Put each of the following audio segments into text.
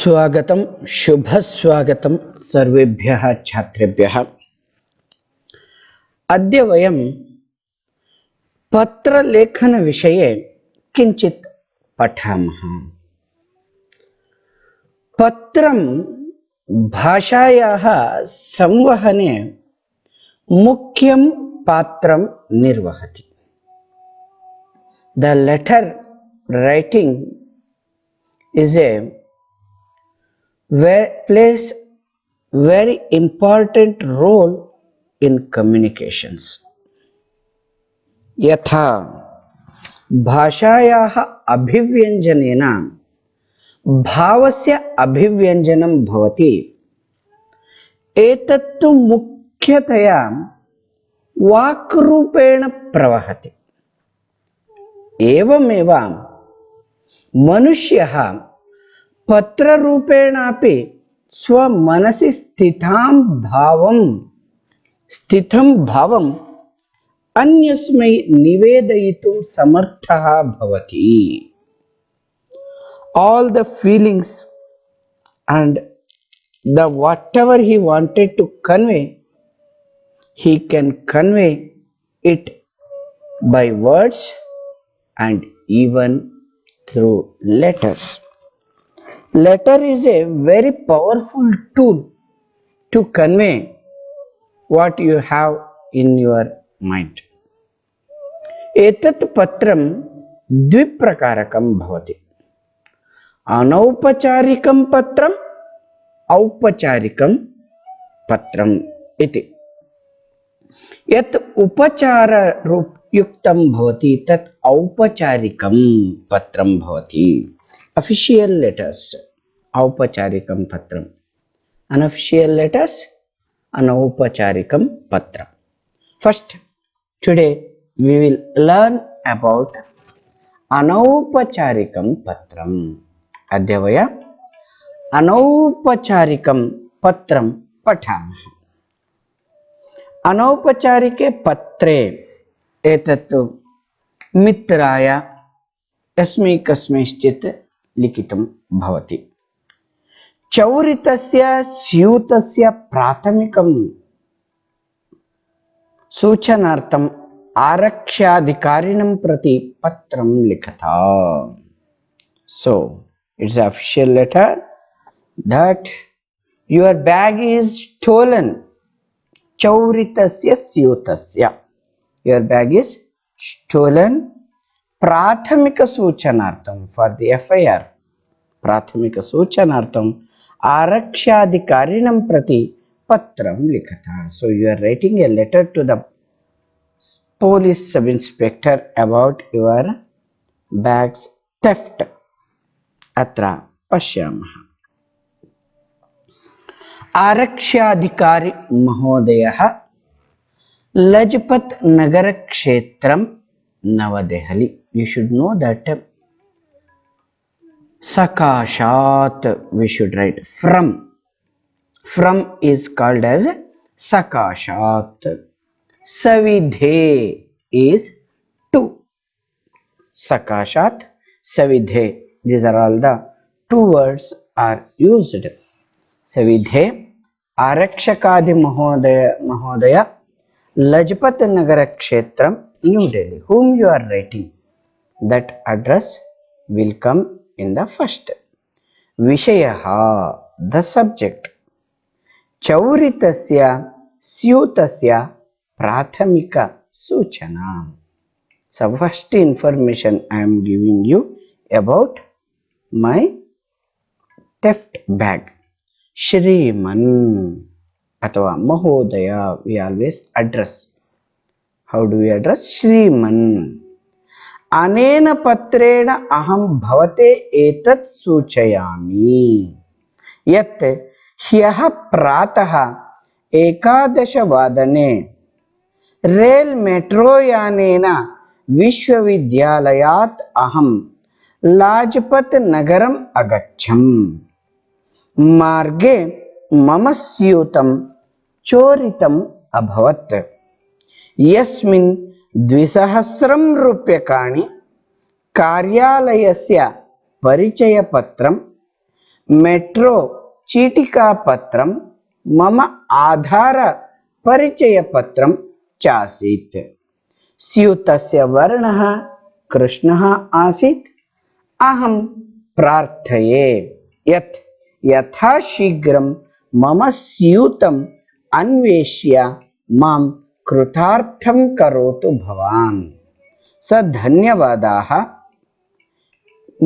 स्वागतं शुभ स्वागतं सर्वेभ्यः छात्रेभ्यः। अद्य वयं पत्रलेखन विषये किञ्चित् पठामः। पत्रं भाषायाः संवहने मुख्यं पात्रं निर्वहति। The letter writing is plays very important role in communications. यथा भाषायाः अभिव्यञ्जनेन भावस्य अभिव्यञ्जनं भवति, एतत्तु मुख्यतया वाक्रूपेण प्रवहति। एवमेव मनुष्यः पत्ररूपेणापि स्वमनसि स्थितं भावं अन्यस्मै निवेदयितुं समर्थः भवति। All the feelings and the whatever he wanted to convey, he can convey it by words and even through letters. Letter is a very powerful tool to convey what you have in your mind. एतत् पत्रं द्विप्रकारकं भवति। अनौपचारिकं पत्रम्, औपचारिकं पत्रम् इति। यत् उपचारयुक्तं भवति तत् औपचारिकं पत्रं भवति। Official letters, औपचारिकं पत्रम्. Unofficial letters, अनौपचारिकं पत्रम्. First, today we will learn about अनौपचारिकं पत्रम्. अद्य वयम् अनौपचारिकं पत्रं पठामः। अनौपचारिके पत्रे एतत् मित्राय अस्मै कस्मैश्चित् लिखितं भवति। चौरितस्य स्यूतस्य प्राथमिकं सूचनार्थम् आरक्षाधिकारिणं प्रति पत्रं लिखता। So it's an official letter that your bag is stolen. चौरितस्य स्यूतस्य, your bag is stolen. प्राथमिक सूचनार्थम, for the FIR, प्राथमिक सूचनार्थम आरक्षाधिकारिणं प्रति पत्रं लिखता. So you are writing a letter to the police sub inspector about your bag's theft. अत्र पश्यामः। आरक्षाधिकारी महोदयः लजपत नगर क्षेत्रं नवदेहली. You should know that Sakashat we should write from. From is called as Sakashat. Savidhe is to. Sakashat, Savidhe. These are all the two words are used. Savidhe, Arakshakadi Mahodaya, Lajpat Nagar Kshetram, New Delhi. Whom you are writing, that address will come in the first. Vishayaha, the subject. Chauritasya Syutasya Prathamika Suchana. So first information I am giving you about my theft bag. Shriman atwa Mahodaya, we always address. How do we address? Shriman. अनेन पत्रेण अहं भवते एतत् सूचयामि यत् ह्यः प्रातः 11 वादने rail metro यानेन विश्वविद्यालयात् अहं लाजपत नगरम् अगच्छम्। मार्गे मम स्यूतं चोरितम् अभवत्, यस्मिन् 200 रूप्यकाणि, कार्यालयस्य परिचयपत्रं, मेट्रो चीटिकापत्रं मम आधारपरिचयपत्रं चासीत्। स्यूतस्य वर्णः कृष्णः आसीत्। अहं प्रार्थये यत् यथाशीघ्रं मम स्यूतम् अन्वेष्य मां कृतार्थं करोतु भवान्। स धन्यवादाः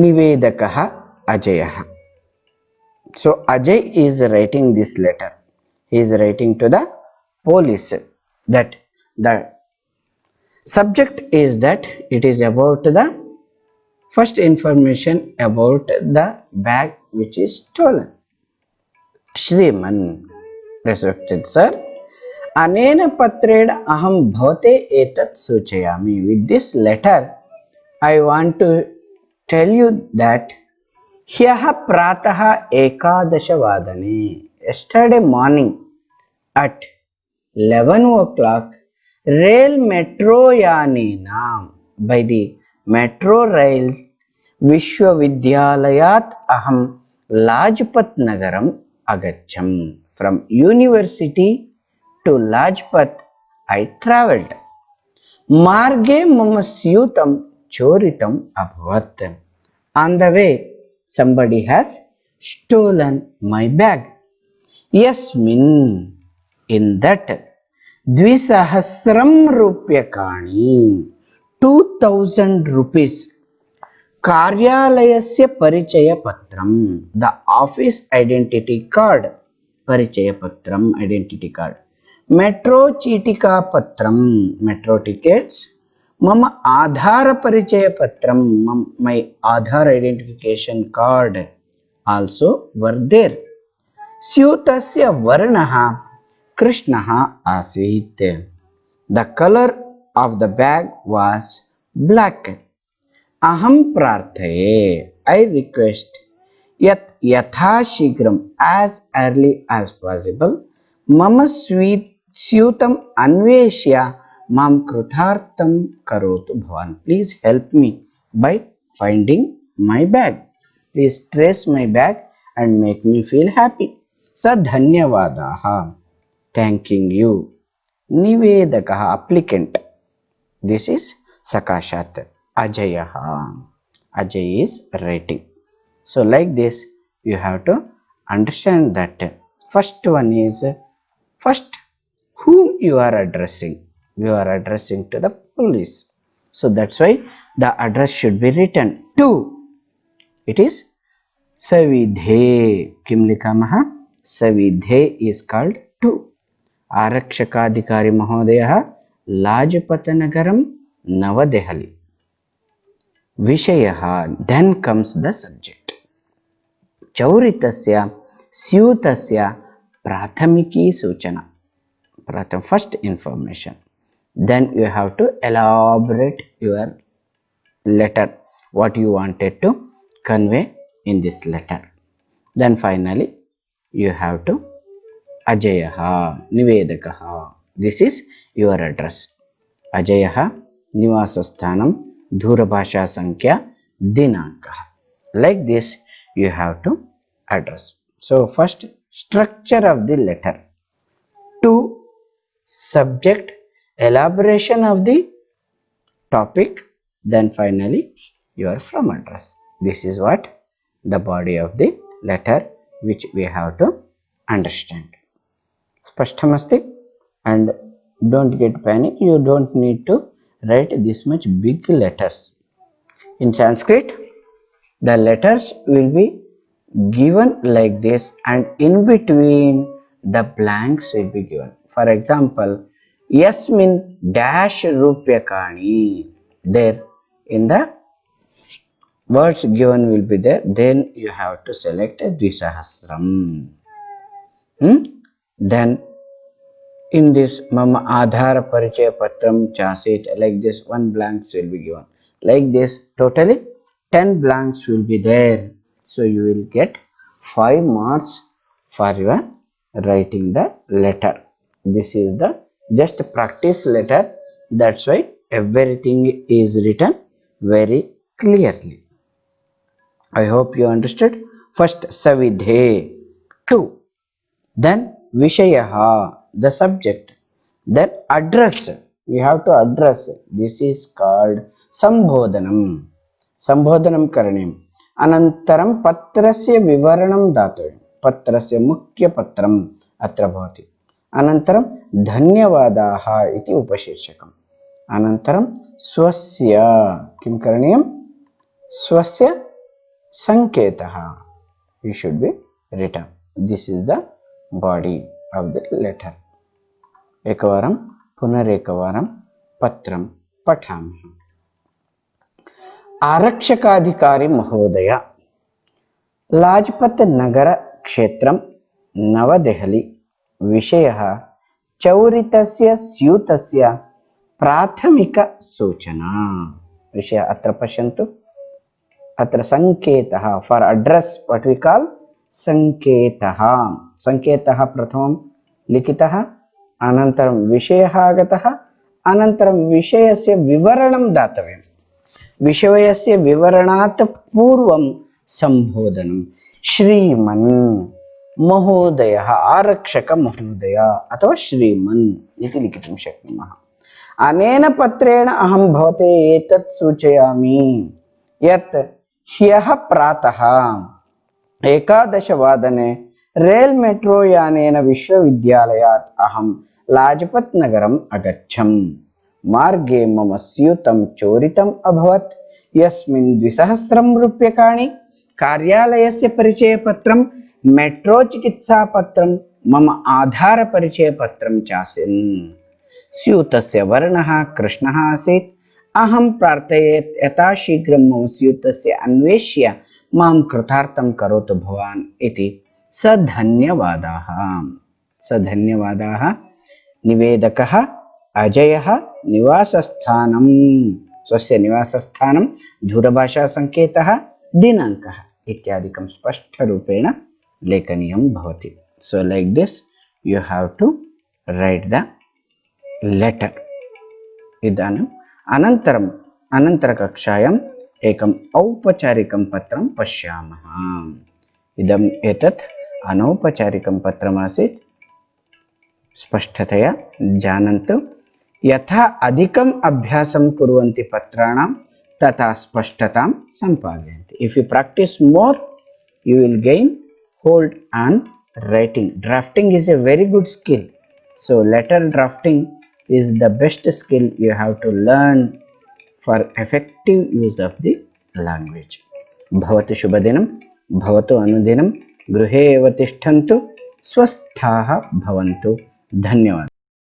निवेदकः अजयः. So Ajay is writing this letter. He is writing to the police that the subject is that it is about the first information about the bag which is stolen. Shriman, respected sir, अनेन पत्रेण अहं भवते एतत् सूचयामि. With this letter I want to tell you that ह्यः प्रातः 11 वादने, yesterday morning at 11 o'clock, rail metro यानेन, by the metro rails विश्वविद्यालयात् अहं लाजपत नगरम् अगच्छम्. From university to Lajpat I travelled. मार्गे मम स्यूतं चोरितम् अभवत्. On the way somebody has stolen my bag. Yasmin, in that, 2,000 रूप्यकाणि, 2,000 rupees. कार्यालयस्य परिचयपत्रं, the office identity card, परिचयपत्रं, identity card. मेट्रो चीटिकापत्रं, metro tickets. मम आधारपरिचयपत्रं, my Aadhaar identification card also were there. स्यूतस्य वर्णः कृष्णः आसीत्. The color of the bag was black. अहं प्रार्थये, I request, यत् यथाशीघ्रं, as early as possible, मम स्यूतम् अन्वेष्य मां कृतार्थं करोतु भवान्. Please help me by finding my bag. Please trace my bag and make me feel happy. स धन्यवादाः, thanking you. निवेदकः, applicant. This is Sakashat. Ajayaha. Ajay is writing. So like this you have to understand that first one is first whom you are addressing. You are addressing to the police. So that's why the address should be written to. It is Savidhe. Kim likhamah? Savidhe is called to. Arakshakadhikari Mahodayah, Lajpatnagaram, Navadehali. Vishayah, then comes the subject. Chauritasya Syutasya Prathamiki Suchana. First information. Then you have to elaborate your letter, what you wanted to convey in this letter. Then finally you have to Ajayaha, Nivedakaha. This is your address. Ajayaha, Nivasasthanam, Dhurabhasha Sankhya, Dinankaha. Like this you have to address. So first structure of the letter. To, subject, elaboration of the topic, then finally your from address. This is what the body of the letter which we have to understand. Spashtamasti, and don't get panic. You don't need to write this much big letters. In Sanskrit, the letters will be given like this, and in between the blanks will be given. For example, Yasmin dash Rupyakani. There in the words given will be there. Then you have to select a Dvisahasram. Then in this Mama Aadhar Parichaya Patram Chasit, like this, one blanks will be given. Like this, totally 10 blanks will be there. So you will get 5 marks for your writing the letter. This is the just practice letter. That's why everything is written very clearly. I hope you understood. First Savidhe, 2. Then Vishayaha, the subject. Then address. We have to address. This is called Sambodhanam. Sambodhanam karaniyam. Anantaram patrasya vivaranam datavayam. Patrasya mukhya patram atra bhavati. Anantaram dhanyavadaha iti upashirshakam. Anantaram swasya kim karaniyam? Swasya sanketaha. It should be written. This is the body of the letter. Ekavaram punarekavaram patram pathamah. आरक्षकाधिकारी महोदय, लाजपत नगर क्षेत्रम नवदेहली, विषयः चौरितस्य स्यूतस्य प्राथमिक सूचना. विषय अत्र पश्यन्तु. अत्र संकेतः for address what we call संकेतः. संकेतः प्रथमं लिखितः, अनन्तरं विषयः आगतः, अनन्तरं विषयस्य विवरणं दातव्यम्. विषयस्य विवरणात् पूर्वं संबोधनं. श्रीमन् महोदयः, आरक्षक महोदय अथवा श्रीमन् इति लिखितुं शक्नुमः. अनेन पत्रेण अहं भवते एतत् सूचयामि यत् ह्यः प्रातः 11 वादने रेल मेट्रो यानेन विश्वविद्यालयात् अहं लाजपत नगरम् अगच्छम्. मार्गे मम स्यूतं चोरितम् अभवत्, यस्मिन् 2,000 रूप्यकाणि, कार्यालयस्य परिचयपत्रं, मेट्रो चिकित्सापत्रं, मम आधार परिचयपत्रं चासीन्. स्यूतस्य वर्णः कृष्णः आसीत्. अहं प्रार्थयेत् यथा शीघ्रं मम स्यूतस्य अन्वेष्य मां कृतार्थं करोतु भवान् इति. सधन्यवादाः. सधन्यवादाः. निवेदकः अजयः, निवासस्थानं, स्वस्य निवासस्थानं, दूरभाषासङ्केतः, दिनाङ्कः इत्यादिकं स्पष्टरूपेण लेखनीयं भवति. So like this you have to write the letter. इदानीम् अनन्तरम् अनन्तरकक्षायाम् एकम् औपचारिकं पत्रं पश्यामः. इदम् एतत् अनौपचारिकं पत्रमासीत्. स्पष्टतया जानन्तु. यथा अधिकम् अभ्यासं कुर्वन्ति पत्राणां तथा स्पष्टतां सम्पादयन्ति. If you practice more, you will gain hold on writing. Drafting is a very good skill. So letter drafting is the best skill you have to learn for effective use of the language. भवतु शुभदिनं, भवतु अनुदिनं, गृहे एव तिष्ठन्तु, स्वस्थाः भवन्तु. धन्यवादः.